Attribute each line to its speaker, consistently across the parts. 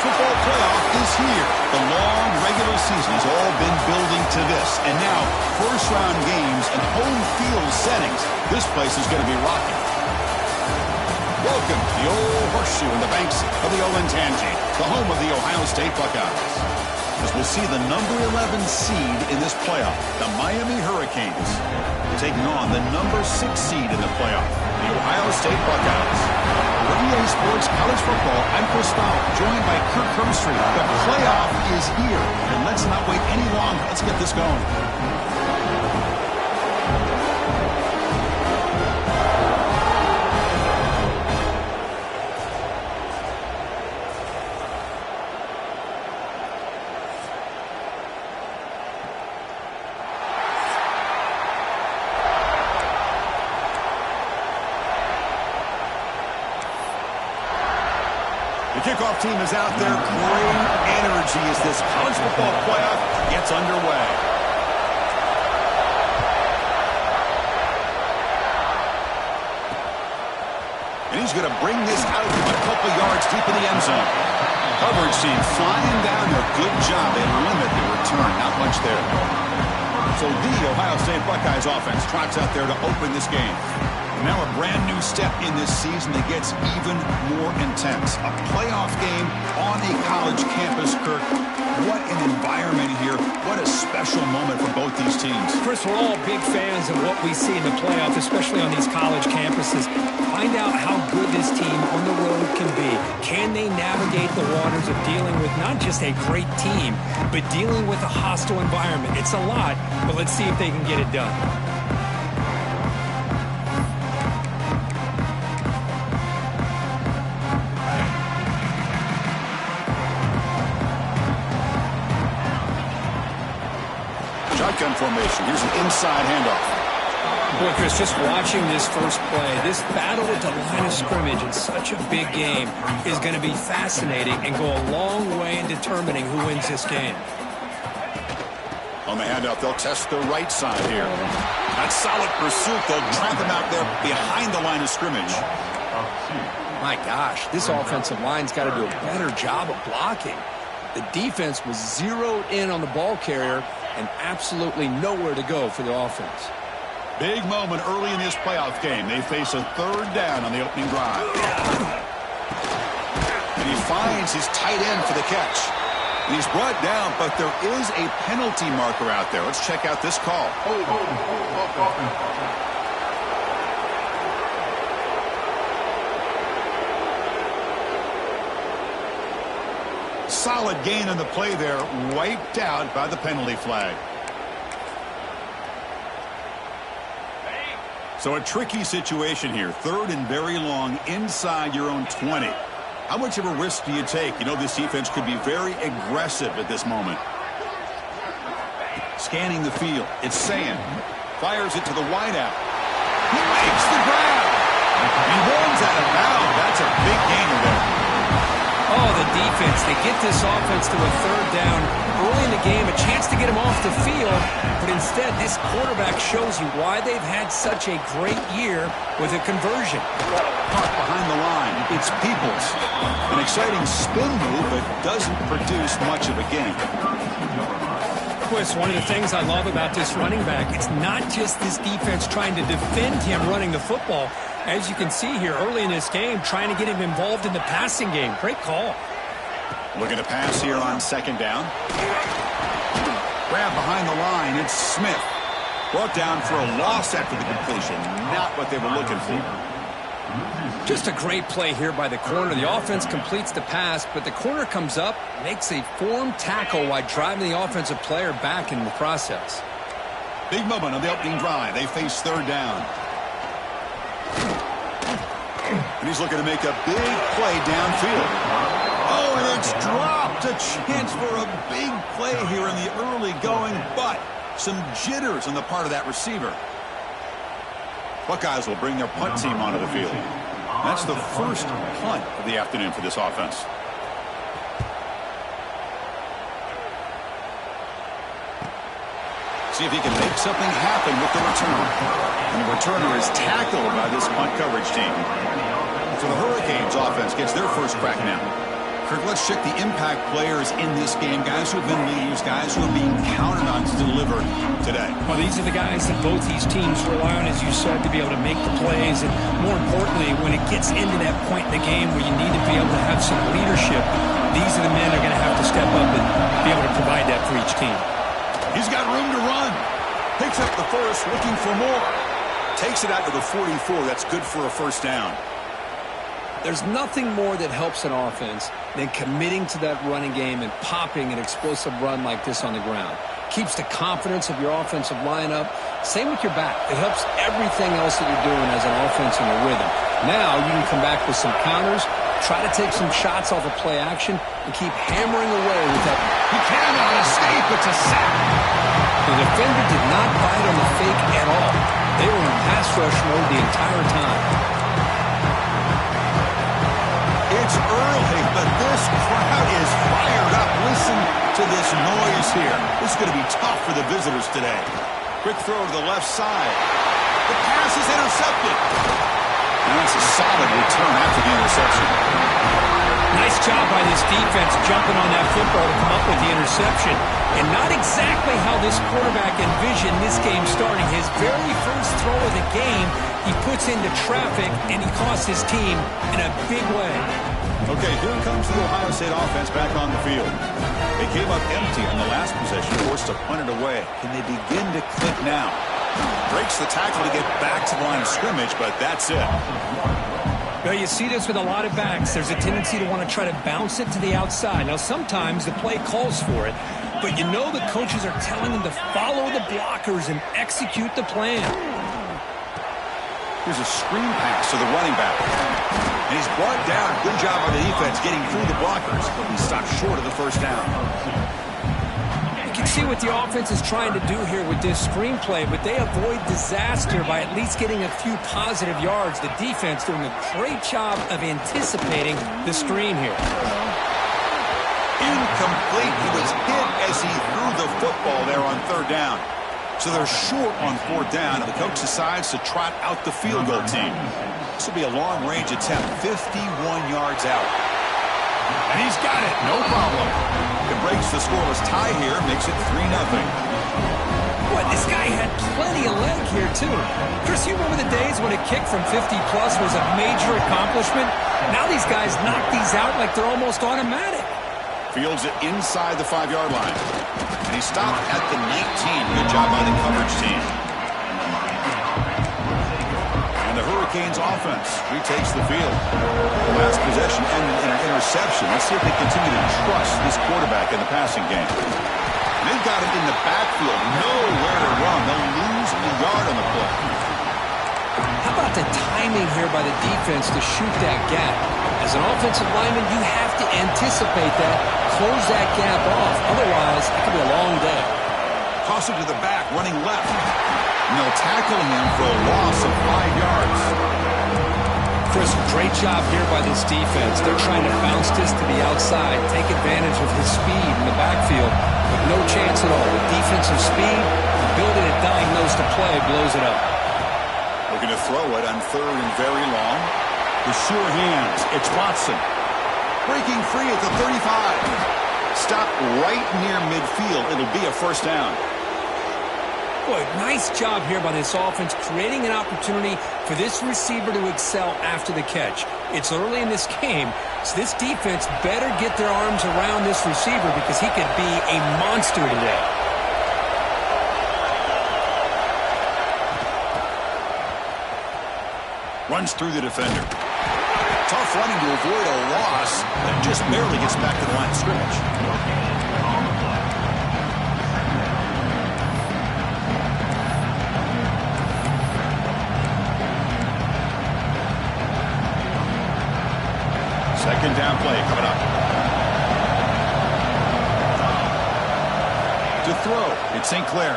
Speaker 1: football playoff is here. The long regular season has all been building to this. And now, first-round games and home field settings. This place is going to be rocking. Welcome to the old horseshoe in the banks of the Olentangy, the home of the Ohio State Buckeyes. As we'll see the number 11 seed in this playoff, the Miami Hurricanes, taking on the number 6 seed in the playoff, the Ohio State Buckeyes. For EA Sports College Football, I'm Chris Fowler, joined by Kirk Herbstreit. The playoff is here, and let's not wait any longer. Let's get this going. The kickoff team is out there. Great energy as this college football playoff gets underway. And he's going to bring this out from a couple yards deep in the end zone. Coverage team flying down there. Good job. They limit the return. Not much there. So the Ohio State Buckeyes offense trots out there to open this game. Now a brand new step in this season that gets even more intense. A playoff game on a college campus, Kirk. What an environment here. What a special moment for both these teams.
Speaker 2: Chris, we're all big fans of what we see in the playoffs, especially on these college campuses. Find out how good this team on the road can be. Can they navigate the waters of dealing with not just a great team, but dealing with a hostile environment? It's a lot, but let's see if they can get it done.
Speaker 1: Shotgun formation. Here's an inside handoff.
Speaker 2: Boy, Chris, just watching this first play, this battle at the line of scrimmage in such a big game is going to be fascinating and go a long way in determining who wins this game.
Speaker 1: On the handoff, they'll test the right side here. That solid pursuit. They'll trap him out there behind the line of scrimmage.
Speaker 2: My gosh, this offensive line's got to do a better job of blocking. The defense was zeroed in on the ball carrier and absolutely nowhere to go for the offense.
Speaker 1: Big moment early in this playoff game. They face a third down on the opening drive. And he finds his tight end for the catch. And he's brought down, but there is a penalty marker out there. Let's check out this call. Solid gain on the play there, wiped out by the penalty flag. So a tricky situation here. Third and very long inside your own 20. How much of a risk do you take? You know this defense could be very aggressive at this moment. Scanning the field. It's Sand. Fires it to the wideout. He makes the grab. He runs out of bounds. That's a big gainer there.
Speaker 2: Oh, the defense. They get this offense to a third down early in the game, a chance to get him off the field, but instead this quarterback shows you why they've had such a great year with a conversion.
Speaker 1: Caught behind the line. It's Peoples. An exciting spin move, but doesn't produce much of a gain.
Speaker 2: Chris, one of the things I love about this running back, it's not just this defense trying to defend him running the football. As you can see here early in this game, trying to get him involved in the passing game. Great call.
Speaker 1: Looking to pass here on second down. Grab behind the line. It's Smith. Brought down for a loss after the completion. Not what they were looking for.
Speaker 2: Just a great play here by the corner. The offense completes the pass, but the corner comes up, makes a formed tackle while driving the offensive player back in the process.
Speaker 1: Big moment on the opening drive. They face third down. And he's looking to make a big play downfield. Oh, and it's dropped. A chance for a big play here in the early going, but some jitters on the part of that receiver. Buckeyes will bring their punt team onto the field. That's the first punt of the afternoon for this offense. See if he can make something happen with the return. And the returner is tackled by this punt coverage team. So the Hurricanes offense gets their first crack now. Kirk, let's check the impact players in this game, guys who have been leaders, guys who are being counted on to deliver today.
Speaker 2: Well, these are the guys that both these teams rely on, as you said, to be able to make the plays. And more importantly, when it gets into that point in the game where you need to be able to have some leadership, these are the men that are going to have to step up and be able to provide that for each team.
Speaker 1: He's got room to run. Picks up the first, looking for more. Takes it out to the 44. That's good for a first down.
Speaker 2: There's nothing more that helps an offense than committing to that running game and popping an explosive run like this on the ground. Keeps the confidence of your offensive lineup. Same with your back. It helps everything else that you're doing as an offense in a rhythm. Now you can come back with some counters, try to take some shots off of play action, and keep hammering away with that.
Speaker 1: He cannot escape. It's a sack.
Speaker 2: The defender did not bite on the fake at all. They were in pass rush mode the entire time.
Speaker 1: It's early, but this crowd is fired up. Listen to this noise here. This is going to be tough for the visitors today. Quick throw to the left side. The pass is intercepted. And that's a solid return after the interception.
Speaker 2: Nice job by this defense jumping on that football to come up with the interception. And not exactly how this quarterback envisioned this game starting. His very first throw of the game, he puts into traffic, and he costs his team in a big way.
Speaker 1: Okay, here comes the Ohio State offense back on the field. They came up empty on the last possession, forced to punt it away. Can they begin to click now? Breaks the tackle to get back to the line of scrimmage, but that's it.
Speaker 2: Well, you see this with a lot of backs. There's a tendency to want to try to bounce it to the outside. Now, sometimes the play calls for it, but you know the coaches are telling them to follow the blockers and execute the plan.
Speaker 1: Here's a screen pass to the running back. And he's brought down. Good job on the defense getting through the blockers, but he stopped short of the first down.
Speaker 2: You can see what the offense is trying to do here with this screenplay, but they avoid disaster by at least getting a few positive yards. The defense doing a great job of anticipating the screen here.
Speaker 1: Incomplete. He was hit as he threw the football there on third down. So they're short on fourth down, and the coach decides to trot out the field goal team. This will be a long-range attempt, 51 yards out. And he's got it, no problem. It breaks the scoreless tie here, makes it 3-0.
Speaker 2: Boy, this guy had plenty of leg here, too. Chris, you remember the days when a kick from 50-plus was a major accomplishment? Now these guys knock these out like they're almost automatic.
Speaker 1: Fields it inside the 5-yard line. And he stopped at the 19. Good job by the coverage team. And the Hurricanes offense retakes the field. The last possession ended in an interception. Let's see if they continue to trust this quarterback in the passing game. And they've got him in the backfield. Nowhere to run. They'll lose a yard on the play.
Speaker 2: How about the timing here by the defense to shoot that gap? As an offensive lineman, you have to anticipate that, close that gap off. Otherwise, it could be a long day.
Speaker 1: Toss it to the back, running left. And they'll tackle him for a loss of 5 yards.
Speaker 2: Chris, great job here by this defense. They're trying to bounce this to the outside, take advantage of his speed in the backfield, but no chance at all. With defensive speed, the ability to diagnose the play blows it up.
Speaker 1: Looking to throw it on third and very long. With sure hands, it's Watson. Breaking free at the 35. Stop right near midfield. It'll be a first down.
Speaker 2: Boy, nice job here by this offense, creating an opportunity for this receiver to excel after the catch. It's early in this game, so this defense better get their arms around this receiver because he could be a monster today.
Speaker 1: Runs through the defender. Tough running to avoid a loss and just barely gets back to the line of scrimmage. Second down play coming up. To throw, it's St. Clair.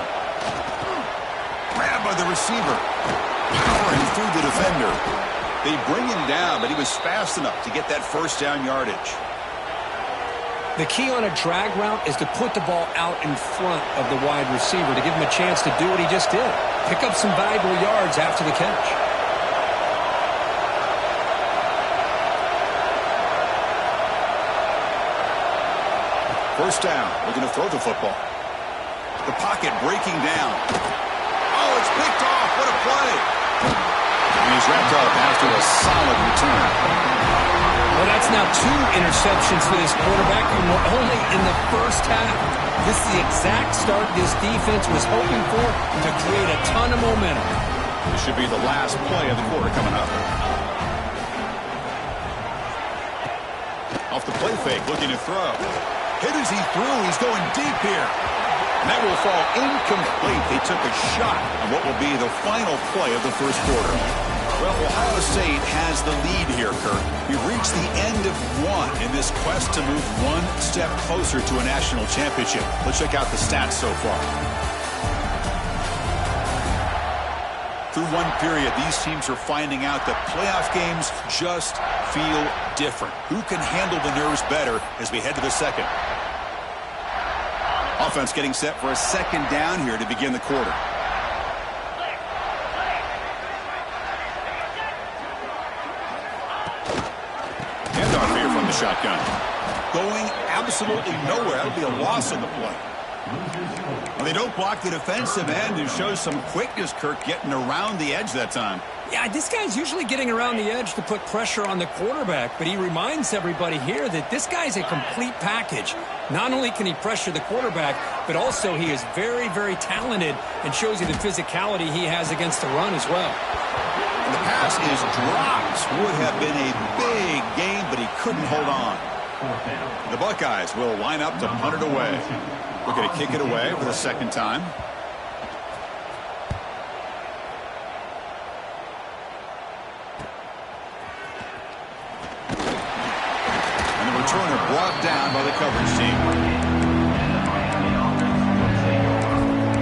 Speaker 1: Grabbed by the receiver. Powering through the defender. They bring him down, but he was fast enough to get that first down yardage.
Speaker 2: The key on a drag route is to put the ball out in front of the wide receiver to give him a chance to do what he just did. Pick up some valuable yards after the catch.
Speaker 1: First down, looking to throw the football. The pocket breaking down. Oh, it's picked off. What a play. And he's wrapped up after a solid return.
Speaker 2: Well, that's now 2 interceptions for this quarterback, and we're only in the first half. This is the exact start this defense was hoping for to create a ton of momentum.
Speaker 1: This should be the last play of the quarter coming up. Off the play fake, looking to throw. Hit as he threw. He's going deep here. And that will fall incomplete. They took a shot on what will be the final play of the first quarter. Well, Ohio State has the lead here, Kurt. We've reached the end of one in this quest to move one step closer to a national championship. Let's check out the stats so far. Through one period, these teams are finding out that playoff games just feel different. Who can handle the nerves better as we head to the second? Offense getting set for a second down here to begin the quarter. Handoff here from the shotgun. Going absolutely nowhere. That'll be a loss on the play. Well, they don't block the defensive end and show some quickness, Kirk, getting around the edge that time.
Speaker 2: Yeah, this guy's usually getting around the edge to put pressure on the quarterback, but he reminds everybody here that this guy's a complete package. Not only can he pressure the quarterback, but also he is very, very talented and shows you the physicality he has against the run as well.
Speaker 1: And the pass is dropped. Would have been a big game, but he couldn't hold on. The Buckeyes will line up to punt it away. We're going to kick it away for the second time. And the returner brought down by the coverage team.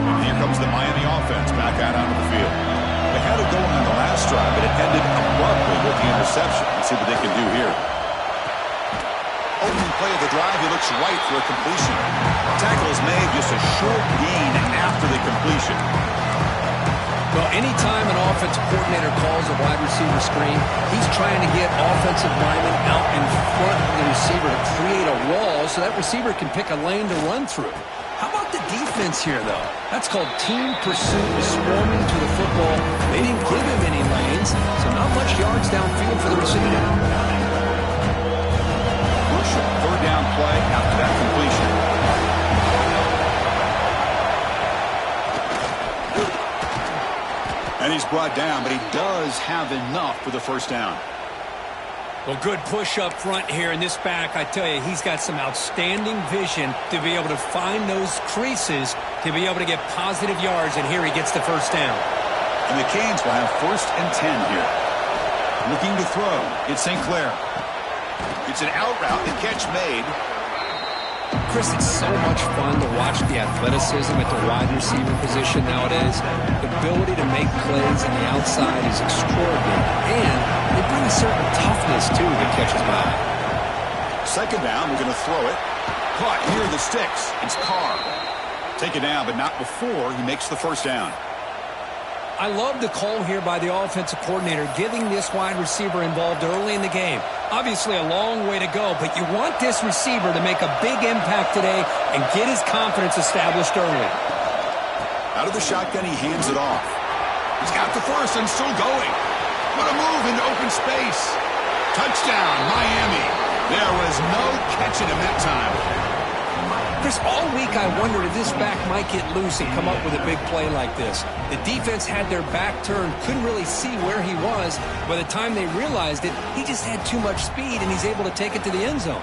Speaker 1: And here comes the Miami offense back out onto the field. They had it going on the last drive, but it ended abruptly with the interception. Let's see what they can do here. Opening play of the drive, he looks right for a completion. Tackle is made, just a short gain after the completion.
Speaker 2: Well, anytime an offensive coordinator calls a wide receiver screen, he's trying to get offensive linemen out in front of the receiver to create a wall so that receiver can pick a lane to run through. How about the defense here, though? That's called team pursuit, swarming to the football. They didn't give him any lanes, so not much yards downfield for the receiver. Third down play after that completion.
Speaker 1: And he's brought down, but he does have enough for the first down.
Speaker 2: Well, good push up front here in this back. I tell you, he's got some outstanding vision to be able to find those creases, to be able to get positive yards, and here he gets the first down.
Speaker 1: And the Canes will have 1st and 10 here. Looking to throw. It's St. Clair. It's an out route, the catch made.
Speaker 2: Chris, it's so much fun to watch the athleticism at the wide receiver position nowadays. The ability to make plays on the outside is extraordinary, and they bring a certain toughness, too, that catches my eye.
Speaker 1: Second down, we're going to throw it. Caught near the sticks. It's Carr. Take it down, but not before he makes the first down.
Speaker 2: I love the call here by the offensive coordinator, giving this wide receiver involved early in the game. Obviously a long way to go, but you want this receiver to make a big impact today and get his confidence established early.
Speaker 1: Out of the shotgun, he hands it off. He's got the first and still going. What a move into open space. Touchdown, Miami. There was no catching him that time.
Speaker 2: Chris, all week I wondered if this back might get loose and come up with a big play like this. The defense had their back turned, couldn't really see where he was. By the time they realized it, he just had too much speed, and he's able to take it to the end zone.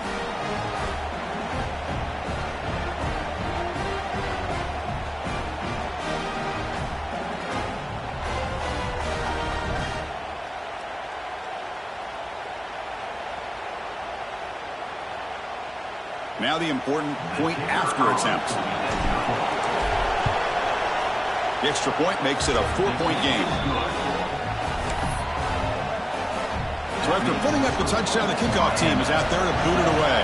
Speaker 1: Now the important point after attempt. The extra point makes it a 4-point game. So after putting up the touchdown, the kickoff team is out there to boot it away.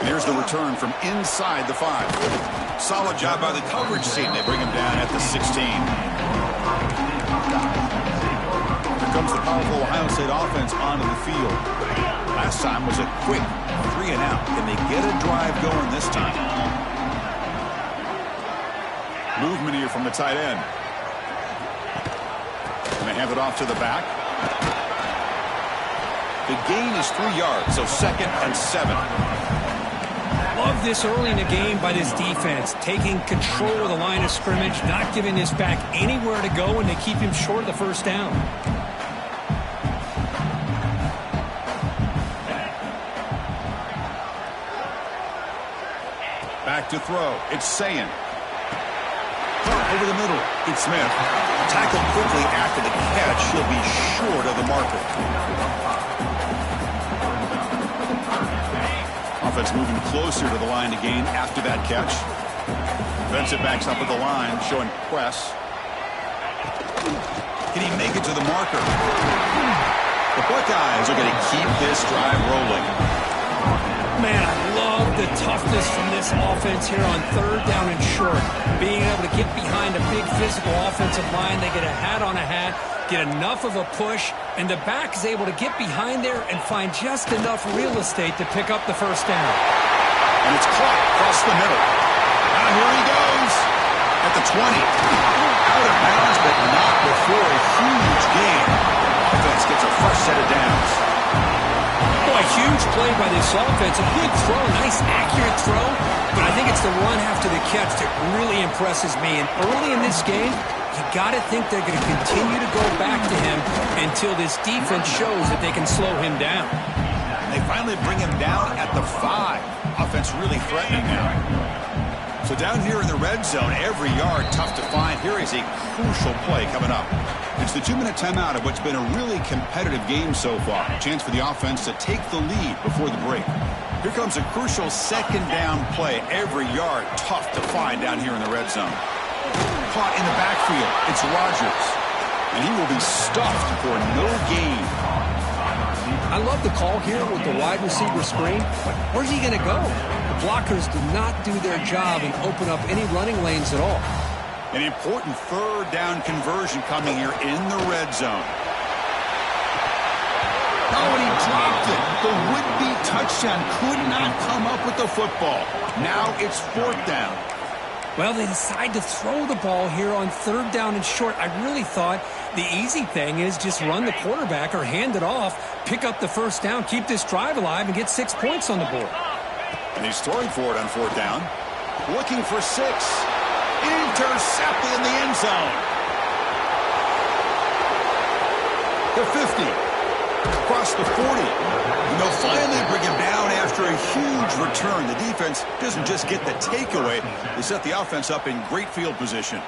Speaker 1: And here's the return from inside the 5. Solid job by the coverage team. They bring him down at the 16. comes the powerful Ohio State offense onto the field. Last time was a quick 3-and-out. Can they get a drive going this time? Movement here from the tight end. And they hand it off to the back. The gain is 3 yards, so 2nd and 7.
Speaker 2: Love this early in the game by this defense, taking control of the line of scrimmage, not giving this back anywhere to go, and they keep him short of the first down.
Speaker 1: Back to throw. It's Sayin. Over the middle. It's Smith. Tackled quickly after the catch. He'll be short of the marker. Offense moving closer to the line to gain after that catch. Defensive backs up at the line, showing press. Can he make it to the marker? The Buckeyes are going to keep this drive rolling.
Speaker 2: Man, I love the toughness from this offense here on 3rd down and short. Being able to get behind a big physical offensive line. They get a hat on a hat, get enough of a push, and the back is able to get behind there and find just enough real estate to pick up the first down.
Speaker 1: And it's caught across the middle. Now here he goes at the 20. Out of bounds, but not before a huge gain. Offense gets a fresh set of downs.
Speaker 2: Boy, huge play by this offense. A good throw, nice accurate throw, but I think it's the run after the catch that really impresses me. And early in this game, you got to think they're going to continue to go back to him until this defense shows that they can slow him down.
Speaker 1: They finally bring him down at the 5. Offense really threatening now. So down here in the red zone, every yard tough to find. Here is a crucial play coming up. It's the 2-minute timeout of what's been a really competitive game so far. A chance for the offense to take the lead before the break. Here comes a crucial 2nd down play. Every yard tough to find down here in the red zone. Caught in the backfield. It's Rodgers. And he will be stuffed for no gain.
Speaker 2: I love the call here with the wide receiver screen. Where's he going to go? The blockers do not do their job and open up any running lanes at all.
Speaker 1: An important 3rd down conversion coming here in the red zone. Oh, and he dropped it. The would-be touchdown could not come up with the football. Now it's 4th down.
Speaker 2: Well, they decide to throw the ball here on 3rd down and short. I really thought the easy thing is just run the quarterback or hand it off, pick up the first down, keep this drive alive, and get 6 points on the board.
Speaker 1: And he's throwing for it on 4th down. Looking for 6. Intercepted in the end zone. The 50. Across the 40. And they'll finally bring him down after a huge return. The defense doesn't just get the takeaway. They set the offense up in great field position.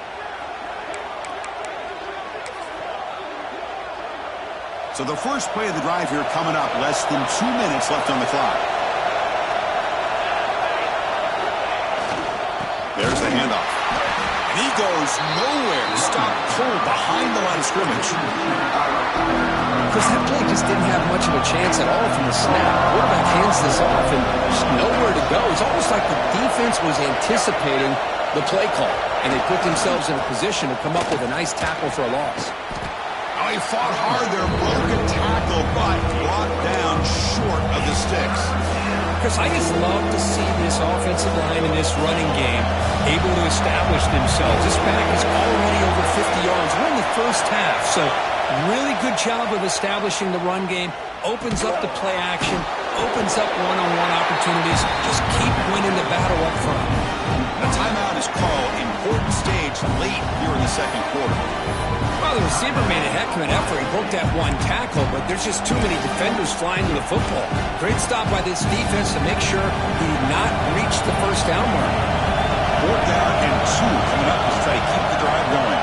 Speaker 1: So the first play of the drive here coming up. Less than 2 minutes left on the clock. There's the handoff. And he goes nowhere. Stopped cold behind the line of scrimmage.
Speaker 2: Because that play just didn't have much of a chance at all from the snap. Quarterback hands this off and there's nowhere to go. It's almost like the defense was anticipating the play call, and they put themselves in a position to come up with a nice tackle for a loss.
Speaker 1: Oh, he fought hard there. Broken tackle, but brought down short of the sticks.
Speaker 2: Chris, I just love to see this offensive line in this running game able to establish themselves. This back is already over 50 yards. We're in the first half, so really good job of establishing the run game. Opens up the play action, opens up one-on-one opportunities. Just keep winning the battle up front.
Speaker 1: A timeout is called. Important stage late here in the second quarter.
Speaker 2: Well, the receiver made a heck of an effort. He broke that one tackle, but there's just too many defenders flying to the football. Great stop by this defense to make sure he did not reach the first down mark.
Speaker 1: 4th down and 2 coming up to try to keep the drive going.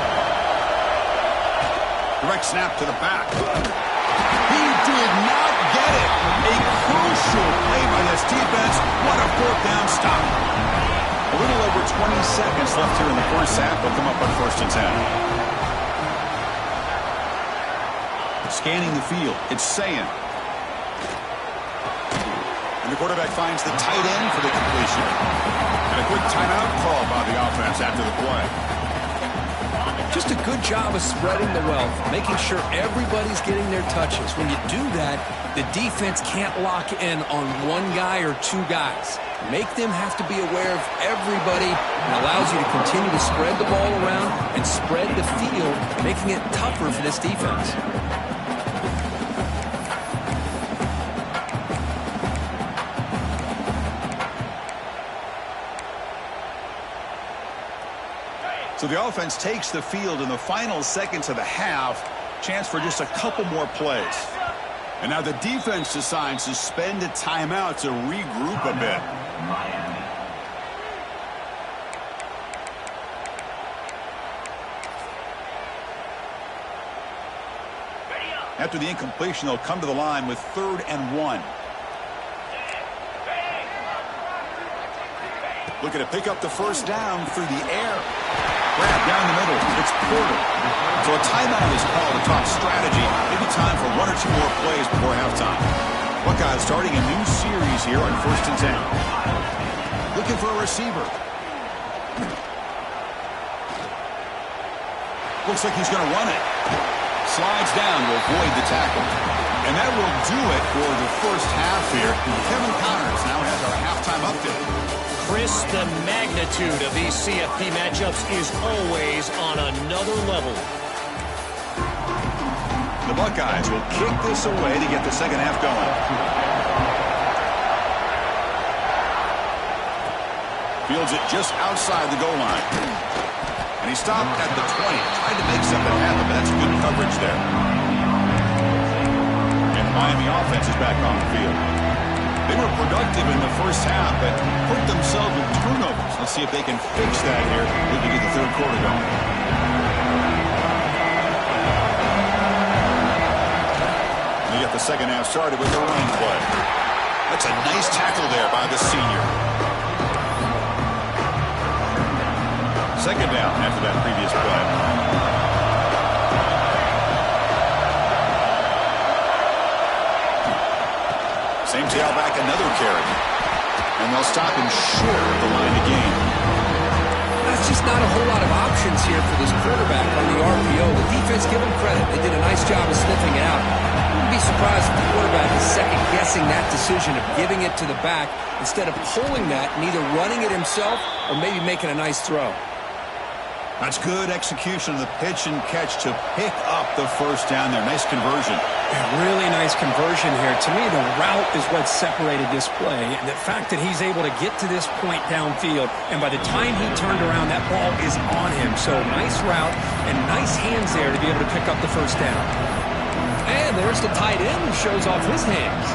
Speaker 1: Direct snap to the back. He did not get it. A crucial play by this defense. What a 4th down stop. A little over 20 seconds left here in the first half. They'll come up on 1st and 10. Scanning the field. It's Sayin. And the quarterback finds the tight end for the completion. And a quick timeout call by the offense after the play.
Speaker 2: Just a good job of spreading the wealth, making sure everybody's getting their touches. When you do that, the defense can't lock in on one guy or two guys. Make them have to be aware of everybody, and allows you to continue to spread the ball around and spread the field, making it tougher for this defense.
Speaker 1: So the offense takes the field in the final seconds of the half. Chance for just a couple more plays. And now the defense decides to spend a timeout to regroup a bit. After the incompletion, they'll come to the line with 3rd and 1. Looking to pick up the first down through the air. Grab down the middle. It's Porter. So a timeout is called to talk strategy. Maybe time for 1 or 2 more plays before halftime. Buckeyes starting a new series here on 1st and 10. Looking for a receiver. Looks like he's going to run it. Slides down to avoid the tackle. And that will do it for the first half here. Kevin Connors now has our halftime update.
Speaker 3: Chris, the magnitude of these CFP matchups is always on another level.
Speaker 1: The Buckeyes will kick this away to get the second half going. Fields it just outside the goal line. And he stopped at the 20. Tried to make something happen, but that's good coverage there. And the Miami offense is back on the field. They were productive in the first half, but hurt themselves with turnovers. Let's see if they can fix that here. We can get the third quarter going. They get the second half started with a running play. That's a nice tackle there by the senior. Second down after that previous play. Same tailback, another carry. And they'll stop him short of the line of game.
Speaker 2: That's just not a whole lot of options here for this quarterback on the RPO. The defense, give them credit. They did a nice job of sniffing it out. I wouldn't be surprised if the quarterback is second-guessing that decision of giving it to the back instead of pulling that and either running it himself or maybe making a nice throw.
Speaker 1: That's good execution of the pitch and catch to pick up the first down there. Nice conversion.
Speaker 2: Yeah, really nice conversion here. To me, the route is what separated this play. And the fact that he's able to get to this point downfield, and by the time he turned around, that ball is on him. So nice route and nice hands there to be able to pick up the first down. And there's the tight end who shows off his hands.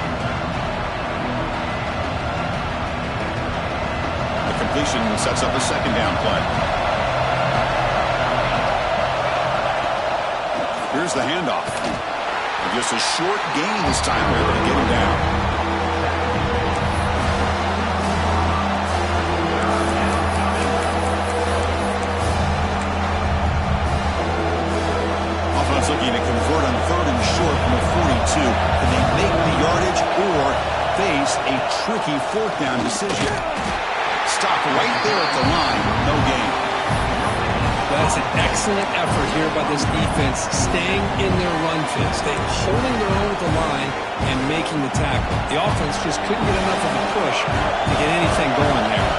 Speaker 1: The completion sets up a second down play. Here's the handoff. And just a short gain this time. They're able to get him down. Offense looking to convert on 3rd and short from the 42. Can they make the yardage or face a tricky 4th down decision? Stop right there at the line. No gain.
Speaker 2: That's an excellent effort here by this defense, staying in their run fits. They're holding their own with the line and making the tackle. The offense just couldn't get enough of a push to get anything going there.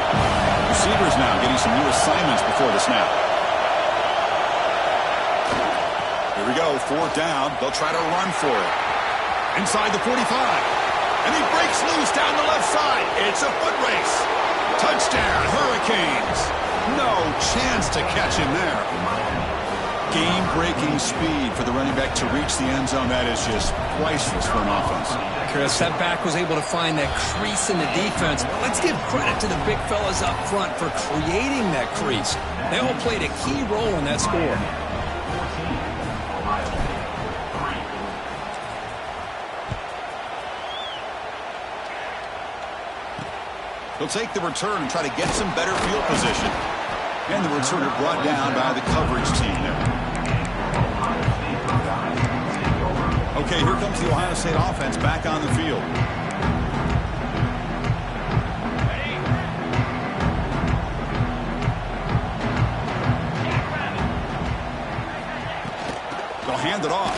Speaker 1: Receivers now getting some new assignments before the snap. Here we go, 4th down. They'll try to run for it. Inside the 45. And he breaks loose down the left side. It's a foot race. Touchdown, Hurricanes. No chance to catch him there. Game-breaking speed for the running back to reach the end zone. That is just priceless for an offense.
Speaker 2: Chris, that back was able to find that crease in the defense. But let's give credit to the big fellas up front for creating that crease. They all played a key role in that score.
Speaker 1: They'll take the return and try to get some better field position. And the returner brought down by the coverage team there. Okay, here comes the Ohio State offense back on the field. They'll hand it off.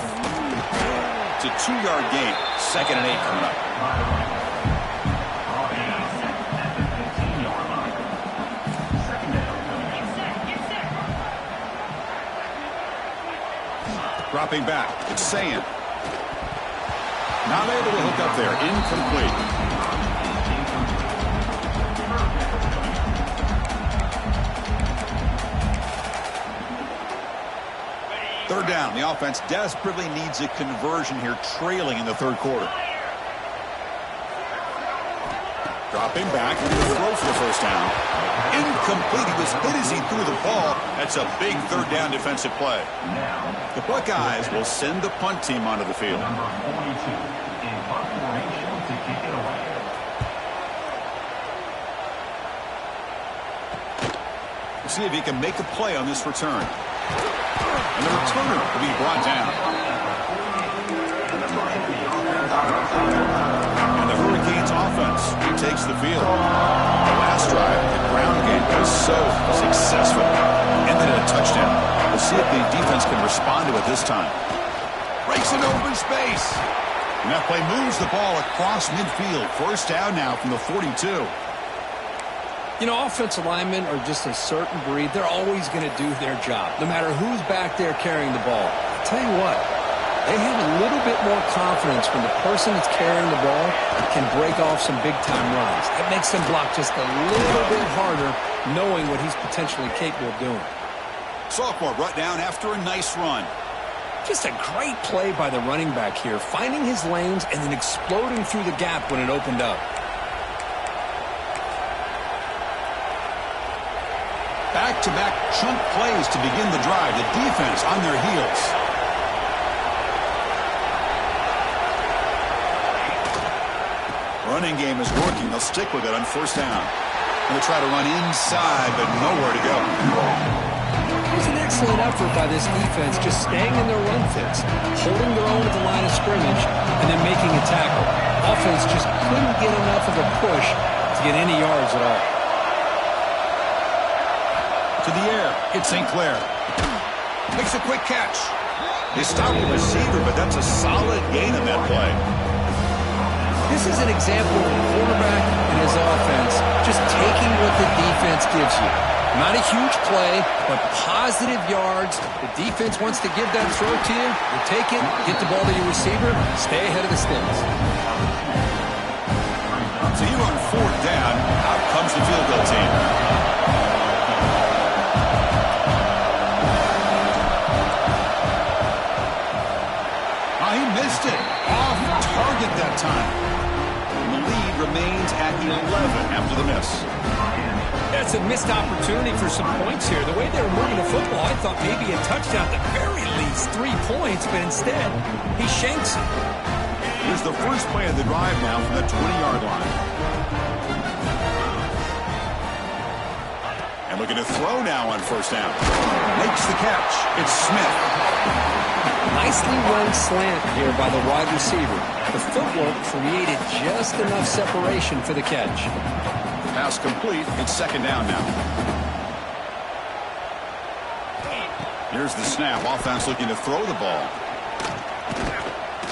Speaker 1: It's a 2-yard gain. 2nd and 8 coming up. Dropping back. It's Sayan. Not able to hook up there. Incomplete. Third down. The offense desperately needs a conversion here, trailing in the third quarter. Dropping back. Throw for the first down. Incomplete. He was hit as he threw the ball. That's a big third down defensive play. The Buckeyes will send the punt team onto the field. We'll see if he can make a play on this return. And the returner will be brought down. And the Hurricanes offense takes the field. The last drive, the ground game was so successful. Ended in a touchdown. We'll see if the defense can respond to it this time. Breaks into open space. And that play moves the ball across midfield. First down now from the 42.
Speaker 2: You know, offensive linemen are just a certain breed. They're always going to do their job, no matter who's back there carrying the ball. I'll tell you what, they have a little bit more confidence when the person that's carrying the ball can break off some big-time runs. It makes them block just a little bit harder, knowing what he's potentially capable of doing.
Speaker 1: Sophomore brought down after a nice run.
Speaker 2: Just a great play by the running back here, finding his lanes and then exploding through the gap when it opened up.
Speaker 1: Back-to-back chunk plays to begin the drive. The defense on their heels. Running game is working. They'll stick with it on first down. Going to try to run inside, but nowhere to go.
Speaker 2: It was an excellent effort by this defense, just staying in their run fits, holding their own at the line of scrimmage, and then making a tackle. Offense just couldn't get enough of a push to get any yards at all.
Speaker 1: To the air, it's St. Clair. Makes a quick catch. They stop the receiver, but that's a solid gain on that play.
Speaker 2: This is an example of the quarterback and his offense just taking what the defense gives you. Not a huge play, but positive yards. The defense wants to give that throw to you. You take it, get the ball to your receiver, stay ahead of the sticks.
Speaker 1: So here on fourth down, out comes the field goal team. He missed it. Off target that time. And the lead remains at 11 after the miss.
Speaker 2: That's a missed opportunity for some points here. The way they were moving the football, I thought maybe a touchdown, at the very least 3 points, but instead, he shanks it.
Speaker 1: Here's the first play of the drive now from the 20-yard line. And looking to throw now on first down. Makes the catch. It's Smith.
Speaker 2: Nicely run slant here by the wide receiver. The footwork created just enough separation for the catch.
Speaker 1: Pass complete. It's second down now. Here's the snap. Offense looking to throw the ball.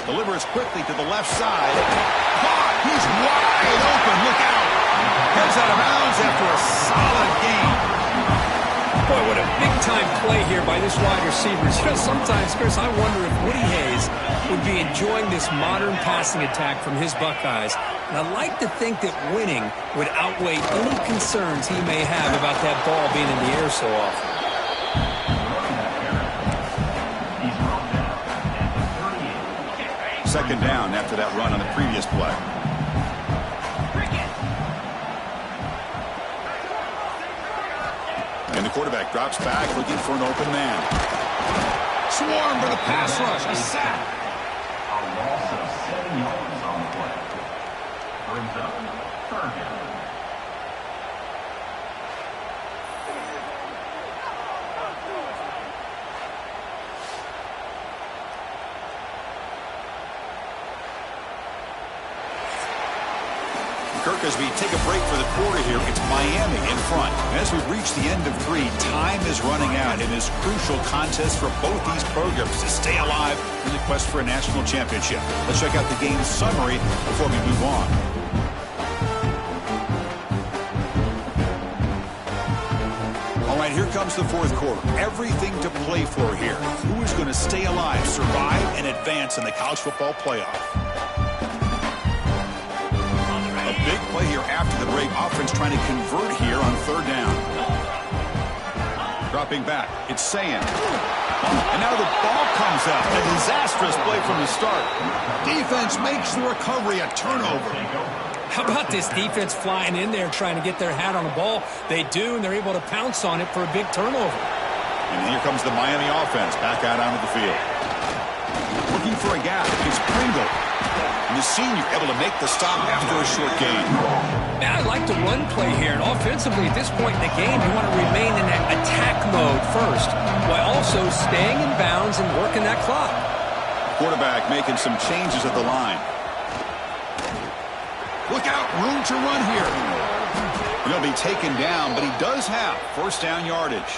Speaker 1: Delivers quickly to the left side. Caught. He's wide open. Look out. Heads out of bounds after a solid gain.
Speaker 2: Boy, what a big-time play here by this wide receiver. You know, sometimes, Chris, I wonder if Woody Hayes would be enjoying this modern passing attack from his Buckeyes. And I'd like to think that winning would outweigh any concerns he may have about that ball being in the air so often.
Speaker 1: Second down after that run on the previous play. And the quarterback drops back looking for an open man. Swarm for the pass rush. A sack.
Speaker 4: A loss of 7 yards on the play. Brings up third down.
Speaker 1: Kirk, as we take a break for the quarter here, it's Miami in front. And as we reach the end of 3, time is running out in this crucial contest for both these programs to stay alive in the quest for a national championship. Let's check out the game summary before we move on. All right, here comes the fourth quarter. Everything to play for here. Who is going to stay alive, survive, and advance in the college football playoff? A big play here after the break. Offense trying to convert here on 3rd down. Dropping back. It's Sayin. And now the ball comes out. A disastrous play from the start. Defense makes the recovery a turnover.
Speaker 2: How about this defense flying in there trying to get their hat on the ball? They do, and they're able to pounce on it for a big turnover.
Speaker 1: And here comes the Miami offense back out onto the field. Looking for a gap. It's Pringle. And the senior able to make the stop after a short gain.
Speaker 2: Now, I like the run play here. And offensively, at this point in the game, you want to remain in that attack mode first, while also staying in bounds and working that clock.
Speaker 1: Quarterback making some changes at the line. Look out, room to run here. He'll be taken down, but he does have 1st down yardage.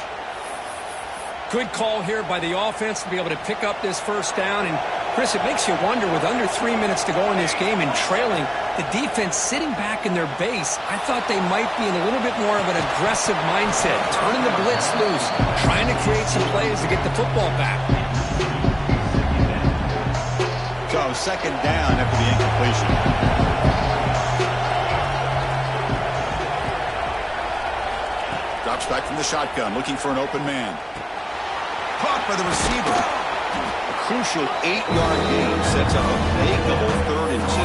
Speaker 2: Good call here by the offense to be able to pick up this 1st down. And, Chris, it makes you wonder, with under 3 minutes to go in this game and trailing, the defense sitting back in their base, I thought they might be in a little bit more of an aggressive mindset, turning the blitz loose, trying to create some plays to get the football back.
Speaker 1: So 2nd down after the incompletion. Drops back from the shotgun, looking for an open man. Caught by the receiver. A crucial 8-yard gain sets up a makeable 3rd and 2.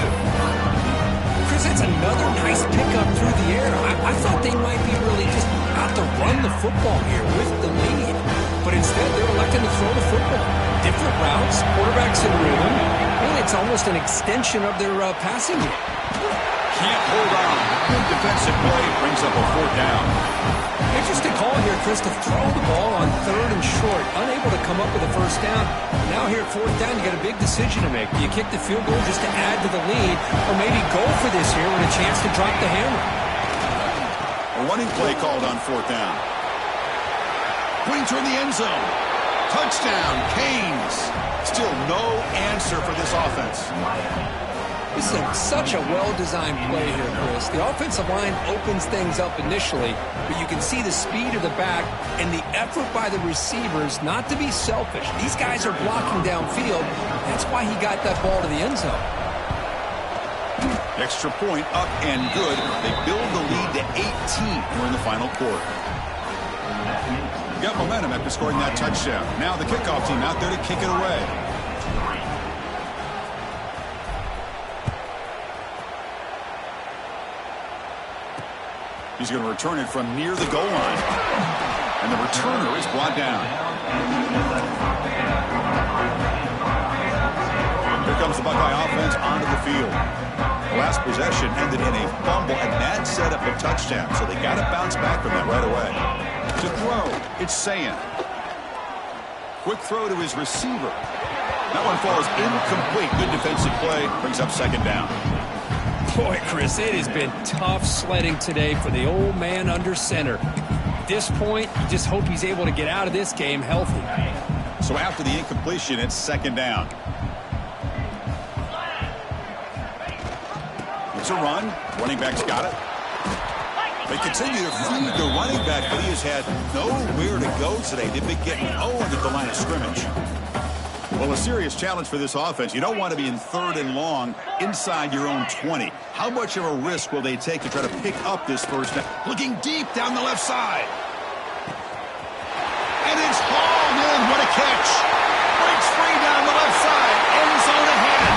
Speaker 2: Chris, that's another nice pickup through the air. I thought they might be really just out to run the football here with the lead. But instead, they're electing to throw the football. Different routes, quarterbacks in rhythm. Really, it's almost an extension of their passing game.
Speaker 1: Can't hold on. Good defensive play brings up a 4th down.
Speaker 2: Interesting call here, Chris, to throw the ball on 3rd and short. Unable to come up with a 1st down. Now here at 4th down, you got a big decision to make. Do you kick the field goal just to add to the lead, or maybe go for this here with a chance to drop the hammer?
Speaker 1: A running play called on 4th down. Going toward the end zone. Touchdown, Canes. Still no answer for this offense.
Speaker 2: This is such a well-designed play here, Chris. The offensive line opens things up initially, but you can see the speed of the back and the effort by the receivers not to be selfish. These guys are blocking downfield. That's why he got that ball to the end zone.
Speaker 1: Extra point up and good. They build the lead to 18 here in the final quarter. Got momentum after scoring that touchdown. Now the kickoff team out there to kick it away. He's going to return it from near the goal line. And the returner is brought down. Here comes the Buckeye offense onto the field. The last possession ended in a fumble, and that set up a touchdown. So they got to bounce back from that right away. To throw, it's Sayin. Quick throw to his receiver. That one falls incomplete. Good defensive play. Brings up 2nd down.
Speaker 2: Boy, Chris, it has been tough sledding today for the old man under center. At this point, you just hope he's able to get out of this game healthy.
Speaker 1: So after the incompletion, it's 2nd down. It's a run. Running back's got it. They continue to feed the running back, but he has had nowhere to go today. They've been getting owned at the line of scrimmage. Well, a serious challenge for this offense. You don't want to be in 3rd and long inside your own 20. How much of a risk will they take to try to pick up this 1st down? Looking deep down the left side. And it's hauled in. What a catch. Breaks free down the left side. End zone ahead.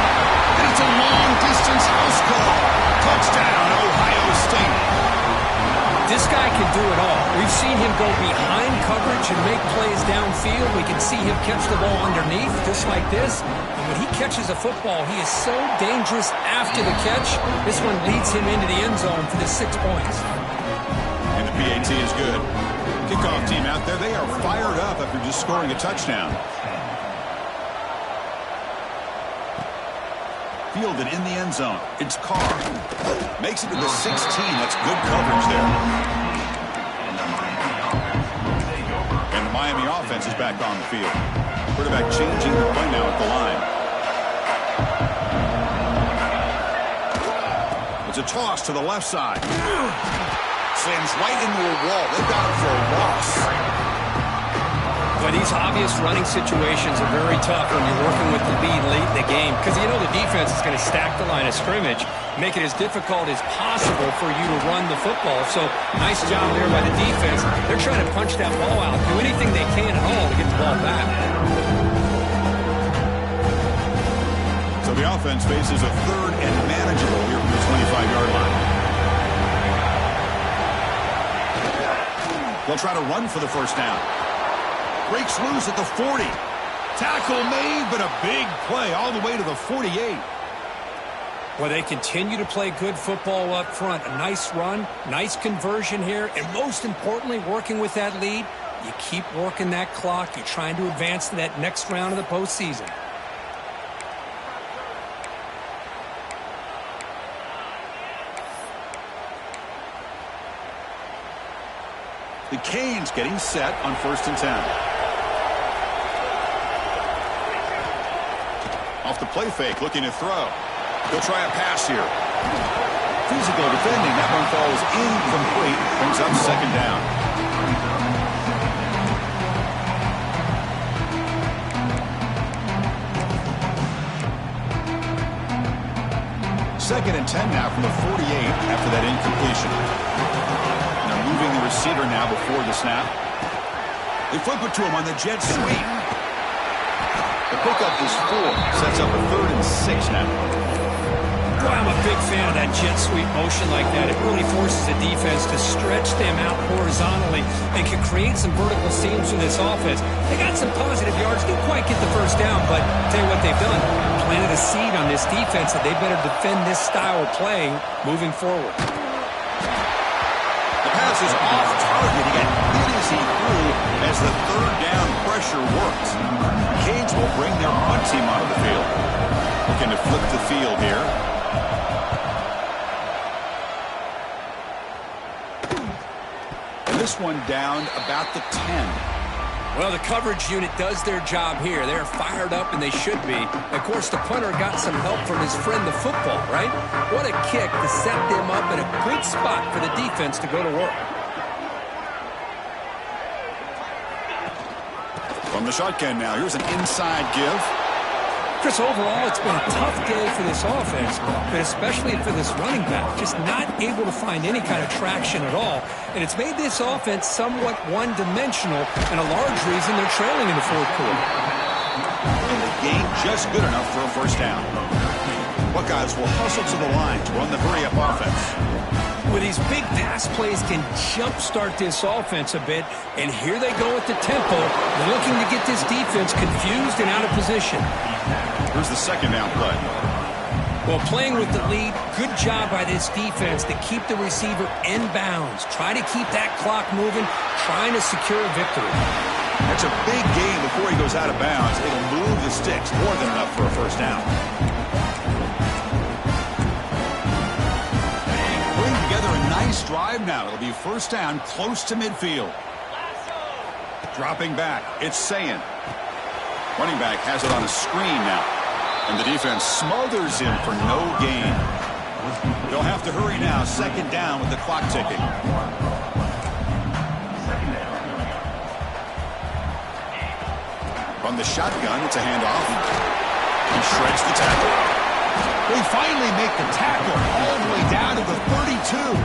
Speaker 1: And it's a long-distance house call. Touchdown, Ohio State.
Speaker 2: This guy can do it all. We've seen him go behind coverage and make plays downfield. We can see him catch the ball underneath, just like this. And when he catches a football, he is so dangerous after the catch. This one leads him into the end zone for the 6 points.
Speaker 1: And the PAT is good. Kickoff team out there, they are fired up after just scoring a touchdown. Fielded in the end zone. It's Carr. Makes it to the 16. That's good coverage there. And the Miami offense is back on the field. Quarterback changing the play now at the line. It's a toss to the left side. Slams right into a wall. They've got him for a loss.
Speaker 2: But these obvious running situations are very tough when you're working with the lead late in the game because you know the defense is going to stack the line of scrimmage, make it as difficult as possible for you to run the football. So nice job there by the defense. They're trying to punch that ball out, do anything they can at all to get the ball back.
Speaker 1: So the offense faces a third and manageable here from the 25-yard line. They'll try to run for the first down. Breaks loose at the 40. Tackle made, but a big play all the way to the 48.
Speaker 2: Well, they continue to play good football up front. A nice run, nice conversion here, and most importantly, working with that lead, you keep working that clock. You're trying to advance to that next round of the postseason.
Speaker 1: The Canes getting set on 1st and 10. Off the play fake, looking to throw. He'll try a pass here. Physical defending. That one falls incomplete. Brings up 2nd down. Second and 10 now from the 48 after that incompletion. And they're moving the receiver now before the snap. They flip it to him on the jet sweep. The pickup is 4. Sets up a 3rd and 6 now.
Speaker 2: Boy, I'm a big fan of that jet sweep motion like that. It really forces the defense to stretch them out horizontally and can create some vertical seams for this offense. They got some positive yards. Didn't quite get the first down, but I'll tell you what they've done. Planted a seed on this defense that they better defend this style of playing moving forward.
Speaker 1: The pass is off target. He got hit as he threw as the 3rd down pressure works. Canes will bring their punt team onto the field. Looking to flip the field here. And this one down about the 10.
Speaker 2: Well, the coverage unit does their job here. They're fired up, and they should be. Of course, the punter got some help from his friend, the football, right? What a kick to set them up in a good spot for the defense to go to work.
Speaker 1: From the shotgun now, here's an inside give.
Speaker 2: Chris, overall, it's been a tough day for this offense, but especially for this running back. Just not able to find any kind of traction at all. And it's made this offense somewhat one-dimensional, and a large reason they're trailing in the 4th quarter.
Speaker 1: And the game just good enough for a first down. Buckeyes will hustle to the line to run the hurry-up offense.
Speaker 2: With these big pass plays can jumpstart this offense a bit, and here they go at the tempo, looking to get this defense confused and out of position.
Speaker 1: Here's the 2nd down play.
Speaker 2: Well, playing with the lead, good job by this defense to keep the receiver in bounds. Try to keep that clock moving, trying to secure a victory.
Speaker 1: That's a big gain before he goes out of bounds. It'll move the sticks more than enough for a first down. Putting together a nice drive now. It'll be first down close to midfield. Dropping back, it's Sayin. Running back has it on a screen now. And the defense smothers him for no gain. They'll have to hurry now. 2nd down with the clock ticking. From the shotgun, it's a handoff. He shreds the tackle. They finally make the tackle all the way down to the 32.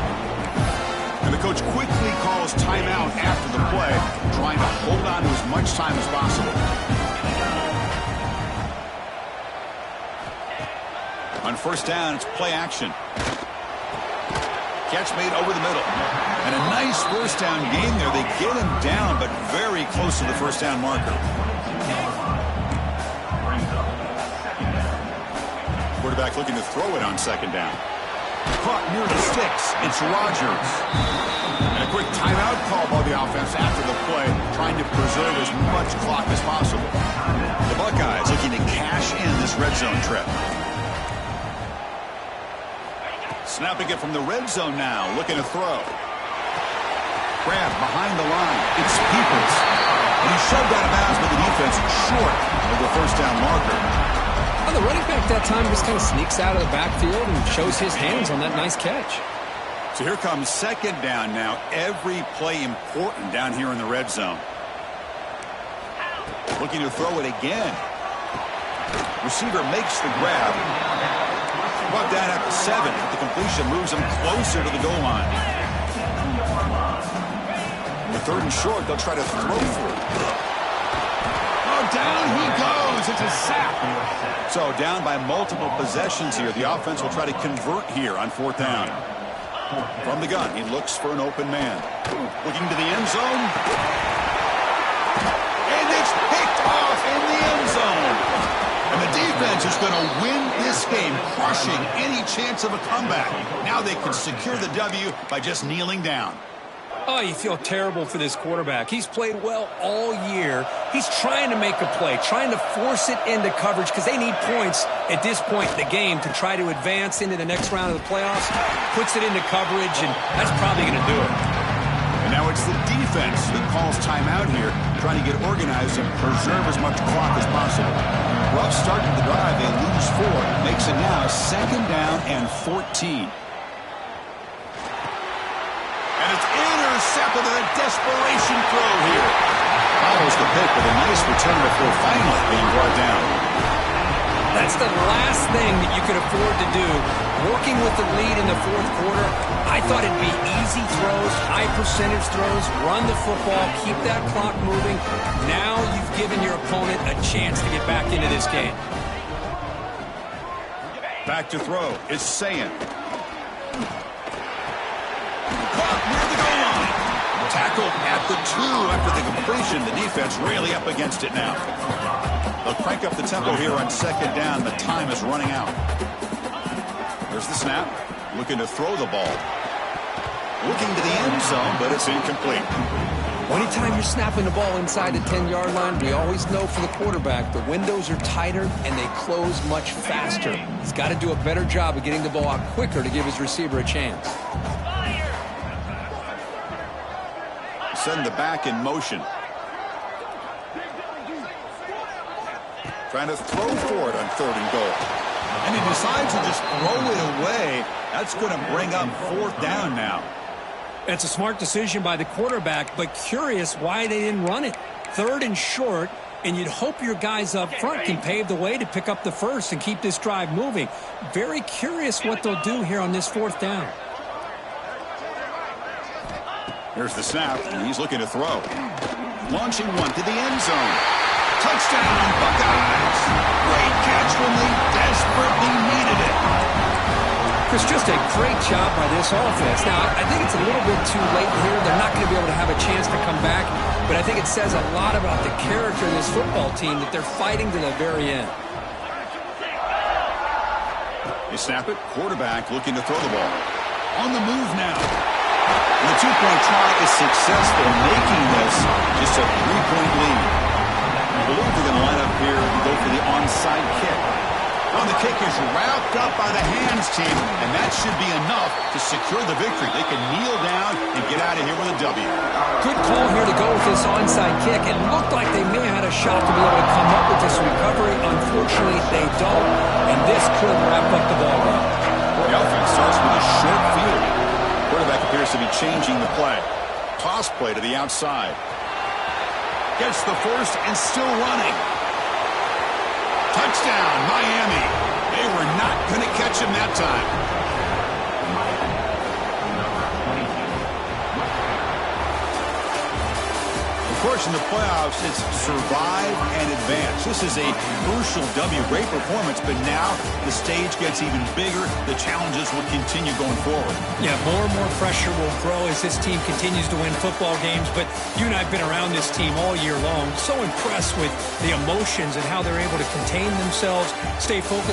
Speaker 1: And the coach quickly calls timeout after the play, trying to hold on to as much time as possible. On first down, it's play action. Catch made over the middle. And a nice first down game there. They get him down, but very close to the first down marker. Quarterback looking to throw it on 2nd down. Caught near the sticks. It's Rodgers. And a quick timeout call by the offense after the play, trying to preserve as much clock as possible. The Buckeyes looking to cash in this red zone trip. Snapping it from the red zone now, looking to throw. Grab behind the line. It's Peoples. And he shoved out of bounds with the defense short of the first down marker.
Speaker 2: Well, the running back that time just kind of sneaks out of the backfield and shows his hands on that nice catch.
Speaker 1: So here comes second down now. Every play important down here in the red zone. Looking to throw it again. Receiver makes the grab. Brought down at the 7. The completion moves him closer to the goal line. The third and short, they'll try to throw for it. Oh, down he goes. It's a sack. So down by multiple possessions here. The offense will try to convert here on fourth down. From the gun, he looks for an open man. Looking to the end zone. And it's picked off in the end zone. And the defense is going to win this game, crushing any chance of a comeback. Now they can secure the W by just kneeling down.
Speaker 2: Oh, you feel terrible for this quarterback. He's played well all year. He's trying to make a play, trying to force it into coverage because they need points at this point in the game to try to advance into the next round of the playoffs. Puts it into coverage, and that's probably going to do it.
Speaker 1: And now it's the defense that calls timeout here, trying to get organized and preserve as much clock as possible. Rough start to the drive. They lose 4. Makes it now second down and 14. And it's intercepted with a desperation throw here. Follows the pick with a nice return before finally being brought down.
Speaker 2: That's the last thing that you could afford to do. Working with the lead in the fourth quarter, I thought it'd be easy throws, high percentage throws, run the football, keep that clock moving. Now you've given your opponent a chance to get back into this game.
Speaker 1: Back to throw. It's Sayin. Caught near the goal line. Tackled at the 2 after the completion. The defense really up against it now. They'll crank up the tempo here on second down. The time is running out. There's the snap. Looking to throw the ball. Looking to the end zone, but it's incomplete.
Speaker 2: Anytime you're snapping the ball inside the 10-yard line, we always know for the quarterback the windows are tighter and they close much faster. He's got to do a better job of getting the ball out quicker to give his receiver a chance.
Speaker 1: Send the back in motion. Trying to throw for it on third and goal. And he decides to just throw it away. That's going to bring up fourth down now.
Speaker 2: It's a smart decision by the quarterback, but curious why they didn't run it. Third and short, and you'd hope your guys up front can pave the way to pick up the first and keep this drive moving. Very curious what they'll do here on this fourth down.
Speaker 1: Here's the snap, and he's looking to throw. Launching one to the end zone. Touchdown, Buckeyes. Great catch when they desperately needed it.
Speaker 2: Chris, just a great job by this offense. Now, I think it's a little bit too late here. They're not going to be able to have a chance to come back, but I think it says a lot about the character of this football team that they're fighting to the very end.
Speaker 1: They snap it. Quarterback looking to throw the ball. On the move now. And the two-point try is successful, making this just a 3-point lead. I believe they're going to line up here and go for the onside kick. On the kick is wrapped up by the hands team, and that should be enough to secure the victory. They can kneel down and get out of here with a W.
Speaker 2: Good call here to go with this onside kick. It looked like they may have had a shot to be able to come up with this recovery. Unfortunately, they don't, and this could wrap up the ball game.
Speaker 1: The offense starts with a short field. Quarterback appears to be changing the play. Toss play to the outside. Gets the first and still running. Touchdown, Miami. They were not going to catch him that time. Of course, in the playoffs, it's survive and advance. This is a crucial W. Great performance, but now the stage gets even bigger. The challenges will continue going forward.
Speaker 2: Yeah, more and more pressure will grow as this team continues to win football games. But you and I have been around this team all year long. So impressed with the emotions and how they're able to contain themselves, stay focused